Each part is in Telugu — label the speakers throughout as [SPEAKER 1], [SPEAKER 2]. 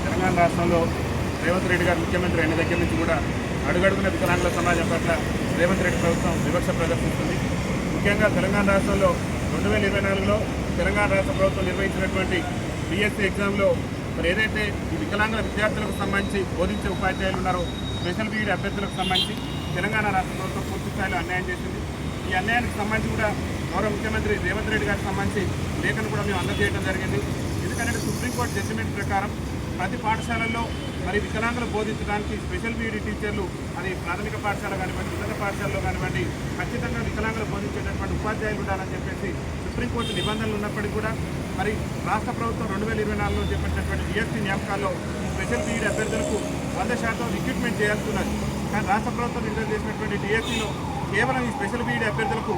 [SPEAKER 1] తెలంగాణ రాష్ట్రంలో రేవంత్ రెడ్డి గారు ముఖ్యమంత్రి అయిన దగ్గర నుంచి కూడా అడుగడుగున వికలాంగుల సమాజం పట్ల రేవంత్ రెడ్డి ప్రభుత్వం వివక్ష ప్రదర్శిస్తుంది. ముఖ్యంగా తెలంగాణ రాష్ట్రంలో 2024లో తెలంగాణ రాష్ట్ర ప్రభుత్వం నిర్వహించినటువంటి BSc ఎగ్జామ్లో మరి ఏదైతే ఈ వికలాంగుల విద్యార్థులకు సంబంధించి బోధించే ఉపాధ్యాయులు ఉన్నారో స్పెషల్ బీఈడి అభ్యర్థులకు సంబంధించి తెలంగాణ రాష్ట్ర ప్రభుత్వం పూర్తి స్థాయిలో అన్యాయం చేసింది. ఈ అన్యాయానికి సంబంధించి కూడా గౌరవ ముఖ్యమంత్రి రేవంత్ రెడ్డి గారికి సంబంధించి లేఖను కూడా మేము అందజేయడం జరిగింది. ఎందుకంటే సుప్రీంకోర్టు జడ్జిమెంట్ ప్రకారం ప్రతి పాఠశాలల్లో మరి వికలాంగులు బోధించడానికి స్పెషల్ బీఈడి టీచర్లు అది ప్రాథమిక పాఠశాల కానివ్వండి ఉన్నత పాఠశాలలో కానివ్వండి ఖచ్చితంగా వికలాంగులు బోధించేటటువంటి ఉపాధ్యాయులు ఉండాలని చెప్పేసి సుప్రీంకోర్టు నిబంధనలు ఉన్నప్పటికీ కూడా మరి రాష్ట్ర ప్రభుత్వం 2024లో చేపట్టినటువంటి BSc నియామకాల్లో స్పెషల్ బీఈడి అభ్యర్థులకు 100% రిక్రూట్మెంట్ చేయాల్సి. కానీ రాష్ట్ర ప్రభుత్వం విడుదల చేసినటువంటి DScలో కేవలం ఈ స్పెషల్ బీఈడి అభ్యర్థులకు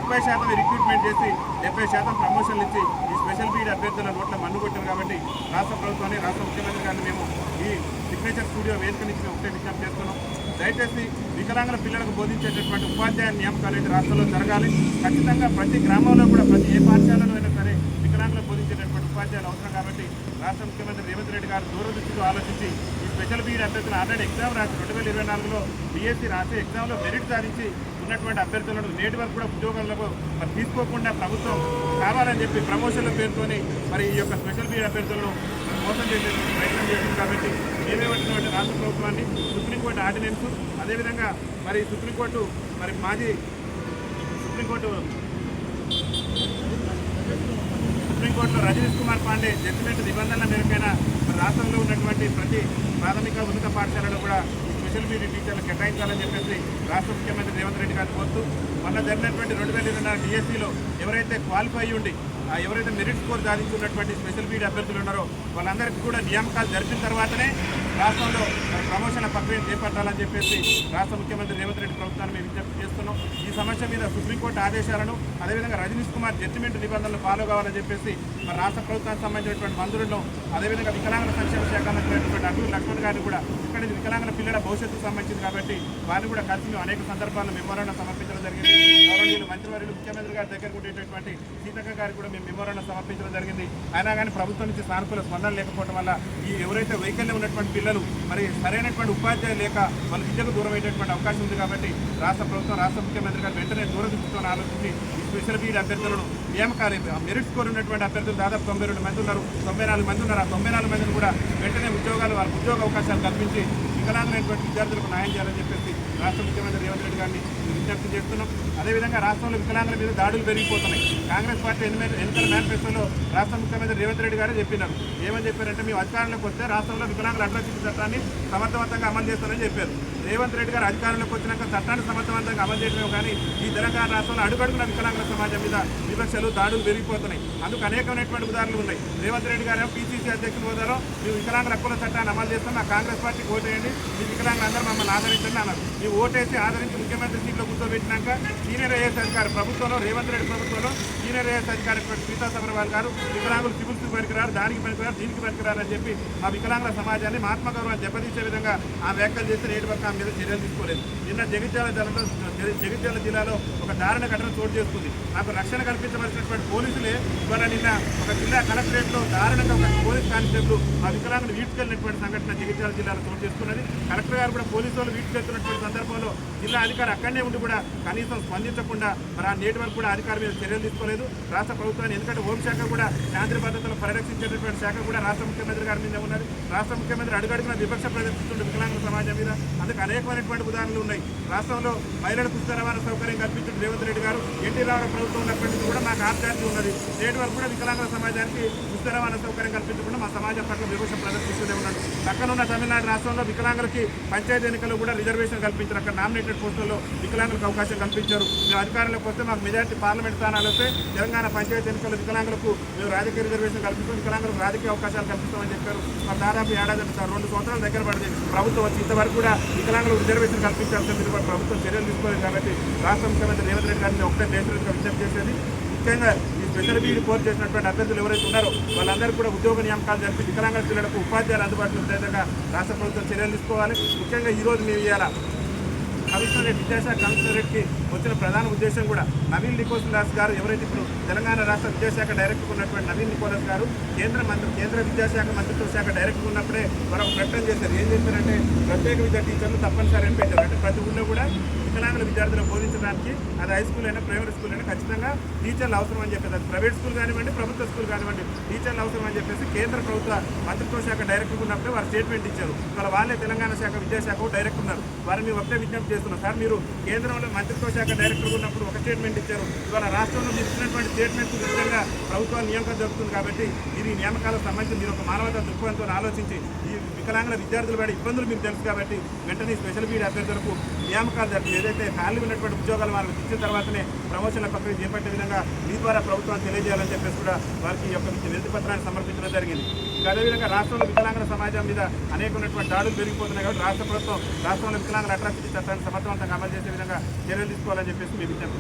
[SPEAKER 1] 30% రిక్రూట్మెంట్ చేసి 70% ప్రమోషన్లు ఇచ్చి ఈ స్పెషల్ బీఈడి అభ్యర్థుల నోట్ల మన్ను కొట్టారు. కాబట్టి రాష్ట్ర ప్రభుత్వాన్ని రాష్ట్ర ముఖ్యమంత్రి గారిని మేము ఈ సిగ్నేచర్ స్టూడియో వేదిక నుంచి ఒకటే విజ్ఞప్తి చేస్తున్నాం. దయచేసి వికలాంగుల పిల్లలకు బోధించేటటువంటి ఉపాధ్యాయ నియామకాలు అయితే రాష్ట్రంలో జరగాలి. ఖచ్చితంగా ప్రతి గ్రామంలో కూడా ప్రతి ఏ పాఠశాలలో అయినా సరే వికలాంగులకు బోధించేటటువంటి ఉపాధ్యాయులు అవసరం. కాబట్టి రాష్ట్ర ముఖ్యమంత్రి రేవంత్ రెడ్డి గారు దూరదృష్టితో ఆలోచించి ఈ స్పెషల్ బీఈడి అభ్యర్థులు ఆల్రెడీ ఎగ్జామ్ రాసి 2024లో BSc రాసి ఎగ్జామ్లో మెరిట్ సాధించి ఉన్నటువంటి అభ్యర్థులను నేటి వరకు కూడా ఉద్యోగాలకు మరి తీసుకోకుండా ప్రభుత్వం కావాలని చెప్పి ప్రమోషన్ల పేరుతోని మరి ఈ యొక్క స్పెషల్ బీఈడి అభ్యర్థులను మోసం చేసే ప్రయత్నం చేస్తుంది. కాబట్టి మేమేమంటున్నటువంటి రాష్ట్ర ప్రభుత్వాన్ని సుప్రీంకోర్టు ఆర్డినెన్స్ అదేవిధంగా మరి సుప్రీంకోర్టు మరి మాజీ సుప్రీంకోర్టులో రజనీష్ కుమార్ పాండే జడ్జిమెంట్ నిబంధనల మేరకైన రాష్ట్రంలో ఉన్నటువంటి ప్రతి ప్రాథమిక ఉన్నత పాఠశాలలో కూడా స్పెషల్ బీఈడి టీచర్లు కేటాయించాలని చెప్పేసి రాష్ట్ర ముఖ్యమంత్రి రేవంత్ రెడ్డి గారు కోరుతూ మొన్న జరిగినటువంటి 2024 DScలో ఎవరైతే క్వాలిఫై ఉండి ఎవరైతే మెరిట్ స్కోర్ సాధించున్నటువంటి స్పెషల్ బీఈడి అభ్యర్థులు ఉన్నారో వాళ్ళందరికీ కూడా నియామకాలు జరిపిన తర్వాతనే రాష్ట్రంలో ప్రమోషన్ల ప్రక్రియను చేపట్టాలని చెప్పేసి రాష్ట్ర ముఖ్యమంత్రి రేవంత్ రెడ్డి ప్రభుత్వాన్ని మేము విజ్ఞప్తి చేస్తున్నాం. ఈ సమస్య మీద సుప్రీంకోర్టు ఆదేశాలను అదేవిధంగా రజనీష్ కుమార్ జడ్జిమెంట్ నిబంధనలు ఫాలో కావాలని చెప్పేసి మరి రాష్ట్ర ప్రభుత్వానికి సంబంధించినటువంటి మంత్రులను అదేవిధంగా వికలాంగుల సంక్షేమ శాఖ మంత్రి అడ్డూరి లక్ష్మణ్ గారిని కూడా ఇక్కడ వికలాంగుల పిల్లల భవిష్యత్తుకు సంబంధించింది కాబట్టి వారిని కూడా కలిసి మేము అనేక సందర్భాల్లో మెమోరాండం సమర్పించడం జరిగింది. గౌరవనీయులు మంత్రివర్యులు ముఖ్యమంత్రి గారి దగ్గర ఉండేటటువంటి సీతక్క గారికి కూడా మేము మెమోరాండం సమర్పించడం జరిగింది. అయినా కానీ ప్రభుత్వం నుంచి సానుకూల స్పందన లేకపోవడం వల్ల ఈ ఎవరైతే వైకల్యం ఉన్నటువంటి పిల్లలు మరి సరైనటువంటి ఉపాధ్యాయులు లేక వాళ్ళ విద్యకు దూరం అయ్యేటటువంటి అవకాశం ఉంది. కాబట్టి రాష్ట్ర ప్రభుత్వం రాష్ట్ర ముఖ్యమంత్రి గారు వెంటనే దూరదృష్టితో ఆలోచించి ఈ స్పెషల్ బీఈడి అభ్యర్థులను నియామకాలు మెరిట్ స్కోర్ ఉన్నటువంటి అభ్యర్థులు దాదాపు 92 మంది ఉన్నారు, 94 మంది ఉన్నారు. ఆ 94 మందిని కూడా వెంటనే వాళ్ళ ఉద్యోగ అవకాశాలు కల్పించి వికలాంగులైనటువంటి విద్యార్థులకు న్యాయం చేయాలని చెప్పేసి రాష్ట్ర ముఖ్యమంత్రి రేవంత్ రెడ్డి గారిని విజ్ఞప్తి చేస్తున్నాం. అదేవిధంగా రాష్ట్రంలో వికలాంగుల మీద దాడులు పెరిగిపోతున్నాయి. కాంగ్రెస్ పార్టీ ఎన్నికల మేనిఫెస్టోలో రాష్ట్ర ముఖ్యమంత్రి రేవంత్ రెడ్డి గారే చెప్పినారు. ఏమని చెప్పారంటే మేము అధికారంలోకి వస్తే రాష్ట్రంలో వికలాంగుల అట్రాసిటీ చట్టాన్ని సమర్థవంతంగా అమలు చేస్తారని చెప్పారు. రేవంత్ రెడ్డి గారు అధికారంలోకి వచ్చినాక చట్టాన్ని సమర్థవంతంగా అమలు చేయడమే కానీ ఈ తెలంగాణ రాష్ట్రంలో అడుగడుగున వికలాంగుల సమాజం మీద వివక్షలు దాడులు పెరిగిపోతున్నాయి. అందుకు అనేకమైనటువంటి ఉదాహరణలు ఉన్నాయి. రేవంత్ రెడ్డి గారు PCC అధ్యక్షులు హోదాలో మేము వికలాంగుల హక్కుల చట్టాన్ని అమలు చేస్తాం, మా కాంగ్రెస్ పార్టీకి ఓటేయండి, ఈ వికలాంగులందరూ మమ్మల్ని ఆదరించండి అన్నారు. ఈ ఓటేసి ఆదరించి ముఖ్యమంత్రి సీట్లో కూర్చోబెట్టినాక సీనియర్ IAS అధికారి ప్రభుత్వంలో రేవంత్ రెడ్డి ప్రభుత్వంలో సీనియర్ IAS అధికారి శ్రీతా సబర్వాల్ గారు వికలాంగులు సివిల్స్కి పనికిరారు, దానికి పనికిరారు, దీనికి పనికిరారు అని చెప్పి మా వికలాంగుల సమాజాన్ని ఆత్మగౌరవాన్ని దెబ్బతీసే విధంగా ఆ వ్యాఖ్యలు చేస్తే నేటి వరకు ఆ మీద చర్యలు తీసుకోలేదు. నిన్న జగిత్యాల జిల్లాలో ఒక దారుణ ఘటన చోటు చేసుకుంది. నాకు రక్షణ కల్పించవలసినటువంటి పోలీసులే ఇవాళ నిన్న ఒక జిల్లా కలెక్టరేట్లో దారుణంగా ఒక పోలీస్ కానిస్టేబుల్ ఆ వికలాంగులు వీడ్చుకెళ్ళినటువంటి సంఘటన జగిత్యాల జిల్లాలో చోటు చేసుకున్నది. కలెక్టర్ గారు కూడా పోలీసు వాళ్ళు వీడ్చుకెళ్తున్నటువంటి సందర్భంలో జిల్లా అధికారి అక్కడనే ఉండి కూడా కనీసం స్పందించకుండా మరి ఆ నేటి వరకు కూడా అధికారి మీద చర్యలు తీసుకోలేదు. రాష్ట్ర ప్రభుత్వాన్ని ఎందుకంటే హోంశాఖ కూడా శాంతి భద్రతలు పరిరక్షించేటటువంటి శాఖ కూడా రాష్ట్ర ముఖ్యమంత్రి గారి మీద ఉన్నది. రాష్ట్ర ముఖ్యమంత్రి అడుగడుగున వివక్ష ప్రదర్శిస్తుండే వికలాంగుల సమాజం మీద అందుకు అనేకమైనటువంటి ఉదాహరణలు ఉన్నాయి. రాష్ట్రంలో మహిళలకు ఉచిత రవాణా సౌకర్యం కల్పించిన రేవంత్ రెడ్డి గారు ఎన్టీ రామారావు ప్రభుత్వం ఉన్నప్పటికీ కూడా మాకు ఆర్జార్జీ ఉన్నది. నేటి వరకు కూడా వికలాంగుల సమాజానికి ఉచిత రవాణా సౌకర్యం కల్పించకుండా మా సమాజం పట్ల వివక్ష ప్రదర్శిస్తూనే ఉన్నాడు. పక్కనున్న తమిళనాడు రాష్ట్రంలో వికలాంగులకి పంచాయతీ ఎన్నికల్లో కూడా రిజర్వేషన్ కల్పించారు. అక్కడ నామినేటెడ్ పోస్టుల్లో వికలాంగులకు అవకాశం కల్పించారు. మేము అధికారంలోకి వస్తే మాకు మెజార్టీ పార్లమెంట్ స్థానాలు వస్తే తెలంగాణ పంచాయతీ ఎన్నికల్లో వికలాంగులకు మేము రాజకీయ రిజర్వేషన్ కల్పిస్తాం, వికలాంగులకు రాజకీయ అవకాశాలు కల్పిస్తామని చెప్పారు. మరి దాదాపు ఏడాది 2 సంవత్సరాల దగ్గర పడింది ప్రభుత్వం వచ్చి ఇంతవరకు కూడా వికలాంగులకు రిజర్వేషన్ కల్పించాల్సిన మీరు ప్రభుత్వం చర్యలు తీసుకోలేదు. కాబట్టి రాష్ట్ర ముఖ్యమంత్రి రేవంత్ రెడ్డి గారిని ఒకటే దేశంగా విజ్ఞప్తి చేసేది ముఖ్యంగా ఈ స్పెషల్ బీఈడి కోర్సు చేసినటువంటి అభ్యర్థులు ఎవరైతే ఉన్నారో వాళ్ళందరూ కూడా ఉద్యోగ నియామకాలు జరిపి వికలాంగుల పిల్లలకు ఉపాధ్యాయులు అందుబాటులో ఉండే విధంగా రాష్ట్ర ప్రభుత్వం చర్యలు తీసుకోవాలి. ముఖ్యంగా ఈరోజు మేము ఇవాళ కమిషనరేట్ విద్యాశాఖ కమిషనరేట్కి వచ్చిన ప్రధాన ఉద్దేశం కూడా నవీన్ నికోలస్ గారు ఎవరైతే ఇప్పుడు తెలంగాణ రాష్ట్ర విద్యాశాఖ డైరెక్టర్ ఉన్నటువంటి నవీన్ నికోలస్ గారు కేంద్ర విద్యాశాఖ మంత్రిత్వ శాఖ డైరెక్టర్ ఉన్నప్పుడే మరొక ప్రకటన చేశారు. ఏం చేశారంటే ప్రత్యేక విద్యా టీచర్లు తప్పనిసరి అని పెట్టారు. అంటే ప్రతి ఊళ్ళో కూడా వికలాంగుల విద్యార్థులను బోధించడానికి అది హై స్కూల్ అయినా ప్రైమరీ స్కూల్ అయినా ఖచ్చితంగా టీచర్లు అవసరం అని చెప్పేసి, అది ప్రైవేట్ స్కూల్ కానివ్వండి ప్రభుత్వ స్కూల్ కానివ్వండి టీచర్లు అవసరం అని చెప్పేసి కేంద్ర ప్రభుత్వ మంత్రిత్వ శాఖ డైరెక్టర్ ఉన్నప్పుడే వారు స్టేట్మెంట్ ఇచ్చారు. ఇవాళ వాళ్ళే తెలంగాణ శాఖ విద్యాశాఖ డైరెక్టర్ ఉన్నారు. వారిని ఒకటే విజ్ఞప్తి చేస్తున్నారు, సార్ మీరు కేంద్రంలో మంత్రిత్వ శాఖ డైరెక్టర్ ఉన్నప్పుడు ఒక స్టేట్మెంట్ ఇచ్చారు, ఇవాళ రాష్ట్రంలో మీరు ఇచ్చినటువంటి స్టేట్మెంట్ విధంగా ప్రభుత్వాలు నియామకం జరుగుతుంది. కాబట్టి ఇది నియామకాలకు సంబంధించి మీరు ఒక మానవతా దృక్పథంతో ఆలోచించి ఈ వికలాంగుల విద్యార్థులు పడే ఇబ్బందులు మీకు తెలుసు కాబట్టి వెంటనే స్పెషల్ బీడీ అభ్యర్థులకు నియామకాలు జరిపి ఏదైతే ఖాళీ ఉన్నటువంటి ఉద్యోగాలు వాళ్ళకి ఇచ్చిన తర్వాతనే ప్రమోషన్ల ప్రక్రియ చేపట్టే విధంగా మీ ద్వారా ప్రభుత్వాన్ని తెలియజేయాలని చెప్పేసి కూడా వారికి ఈ యొక్క వినతి పత్రాన్ని సమర్పించడం జరిగింది. ఇంకా అదేవిధంగా రాష్ట్రంలో వికలాంగుల సమాజం మీద అనేకమైనటువంటి దాడులు పెరిగిపోతున్నాయి కాబట్టి రాష్ట్ర ప్రభుత్వం రాష్ట్రంలో వికలాంగుల అట్రాసిటీ చట్టాన్ని సమర్థవంతంగా అమలు చేసే విధంగా చర్యలు తీసుకోవాలని చెప్పేసి మేము విజ్ఞప్తి